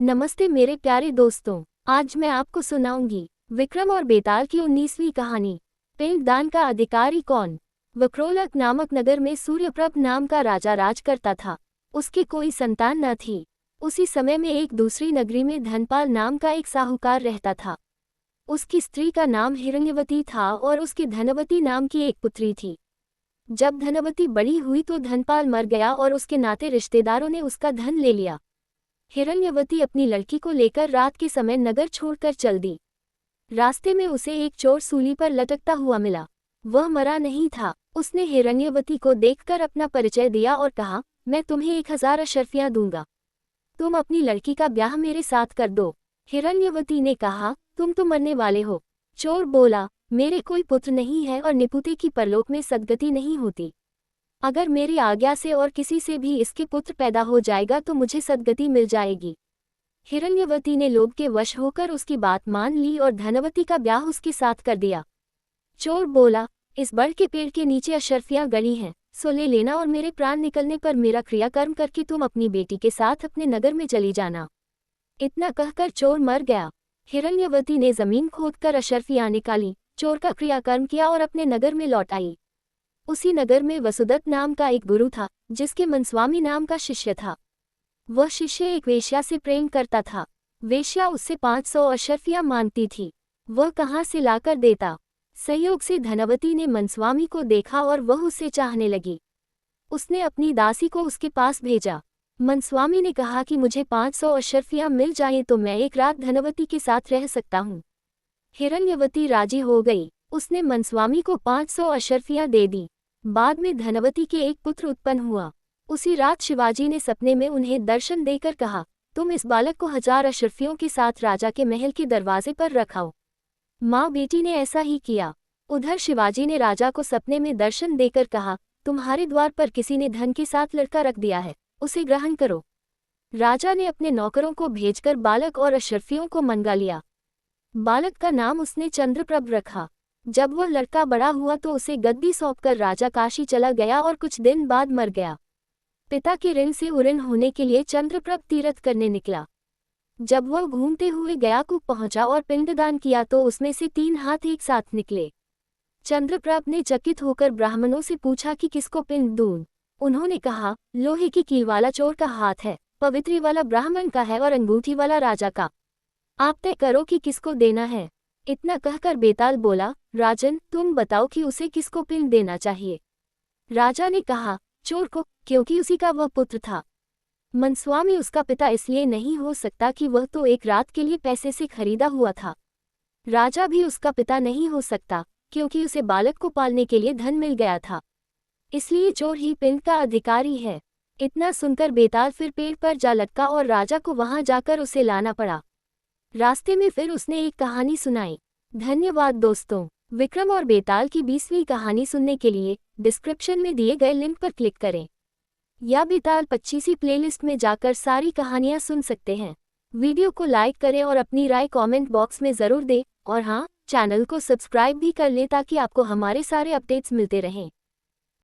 नमस्ते मेरे प्यारे दोस्तों, आज मैं आपको सुनाऊंगी विक्रम और बेताल की 19वीं कहानी। पिंडदान का अधिकारी कौन। वक्रोलक नामक नगर में सूर्यप्रभ नाम का राजा राज करता था। उसकी कोई संतान न थी। उसी समय में एक दूसरी नगरी में धनपाल नाम का एक साहूकार रहता था। उसकी स्त्री का नाम हिरण्यवती था और उसकी धनवती नाम की एक पुत्री थी। जब धनवती बड़ी हुई तो धनपाल मर गया और उसके नाते रिश्तेदारों ने उसका धन ले लिया। हिरण्यवती अपनी लड़की को लेकर रात के समय नगर छोड़कर चल दी। रास्ते में उसे एक चोर सूली पर लटकता हुआ मिला। वह मरा नहीं था। उसने हिरण्यवती को देखकर अपना परिचय दिया और कहा, मैं तुम्हें 1000 अशर्फियां दूंगा। तुम अपनी लड़की का ब्याह मेरे साथ कर दो। हिरण्यवती ने कहा, तुम तो मरने वाले हो। चोर बोला, मेरे कोई पुत्र नहीं है और निपुते की परलोक में सद्गति नहीं होती। अगर मेरी आज्ञा से और किसी से भी इसके पुत्र पैदा हो जाएगा तो मुझे सद्गति मिल जाएगी। हिरण्यवती ने लोभ के वश होकर उसकी बात मान ली और धनवती का ब्याह उसके साथ कर दिया। चोर बोला, इस बड़ के पेड़ के नीचे अशर्फियां गड़ी हैं, सो ले लेना और मेरे प्राण निकलने पर मेरा क्रियाकर्म करके तुम अपनी बेटी के साथ अपने नगर में चली जाना। इतना कहकर चोर मर गया। हिरण्यवती ने जमीन खोदकर अशर्फियां निकाली, चोर का क्रियाकर्म किया और अपने नगर में लौट आई। उसी नगर में वसुदत्त नाम का एक गुरु था, जिसके मनस्वामी नाम का शिष्य था। वह शिष्य एक वेश्या से प्रेम करता था। वेश्या उससे 500 अशर्फियां मांगती थी। वह कहाँ से लाकर देता। संयोग से धनवती ने मनस्वामी को देखा और वह उससे चाहने लगी। उसने अपनी दासी को उसके पास भेजा। मनस्वामी ने कहा कि मुझे 500 अशर्फियां मिल जाएं तो मैं एक रात धनवती के साथ रह सकता हूँ। हिरण्यवती राजी हो गई। उसने मनस्वामी को 500 अशर्फियां दे दी। बाद में धनवती के एक पुत्र उत्पन्न हुआ। उसी रात शिवाजी ने सपने में उन्हें दर्शन देकर कहा, तुम इस बालक को 1000 अशर्फियों के साथ राजा के महल के दरवाजे पर रखाओ। माँ बेटी ने ऐसा ही किया। उधर शिवाजी ने राजा को सपने में दर्शन देकर कहा, तुम्हारे द्वार पर किसी ने धन के साथ लड़का रख दिया है, उसे ग्रहण करो। राजा ने अपने नौकरों को भेजकर बालक और अशर्फियों को मंगा लिया। बालक का नाम उसने चंद्रप्रभ रखा। जब वह लड़का बड़ा हुआ तो उसे गद्दी सौंपकर राजा काशी चला गया और कुछ दिन बाद मर गया। पिता के ऋण से उऋण होने के लिए चंद्रप्रभ तीर्थ करने निकला। जब वह घूमते हुए गयाकूप पहुंचा और पिंडदान किया तो उसमें से 3 हाथ एक साथ निकले। चंद्रप्रभ ने चकित होकर ब्राह्मणों से पूछा कि किसको पिंड दूं। उन्होंने कहा, लोहे की कील वाला चोर का हाथ है, पवित्री वाला ब्राह्मण का है और अंगूठी वाला राजा का। आप तय करो कि किसको देना है। इतना कहकर बेताल बोला, राजन तुम बताओ कि उसे किसको पिंड देना चाहिए। राजा ने कहा, चोर को, क्योंकि उसी का वह पुत्र था। मनस्वामी उसका पिता इसलिए नहीं हो सकता कि वह तो एक रात के लिए पैसे से खरीदा हुआ था। राजा भी उसका पिता नहीं हो सकता, क्योंकि उसे बालक को पालने के लिए धन मिल गया था। इसलिए चोर ही पिंड का अधिकारी है। इतना सुनकर बेताल फिर पेड़ पर जा लटका और राजा को वहां जाकर उसे लाना पड़ा। रास्ते में फिर उसने एक कहानी सुनाई। धन्यवाद दोस्तों। विक्रम और बेताल की 20वीं कहानी सुनने के लिए डिस्क्रिप्शन में दिए गए लिंक पर क्लिक करें या बेताल 25वीं प्लेलिस्ट में जाकर सारी कहानियां सुन सकते हैं। वीडियो को लाइक करें और अपनी राय कमेंट बॉक्स में ज़रूर दें और हाँ, चैनल को सब्सक्राइब भी कर लें ताकि आपको हमारे सारे अपडेट्स मिलते रहें।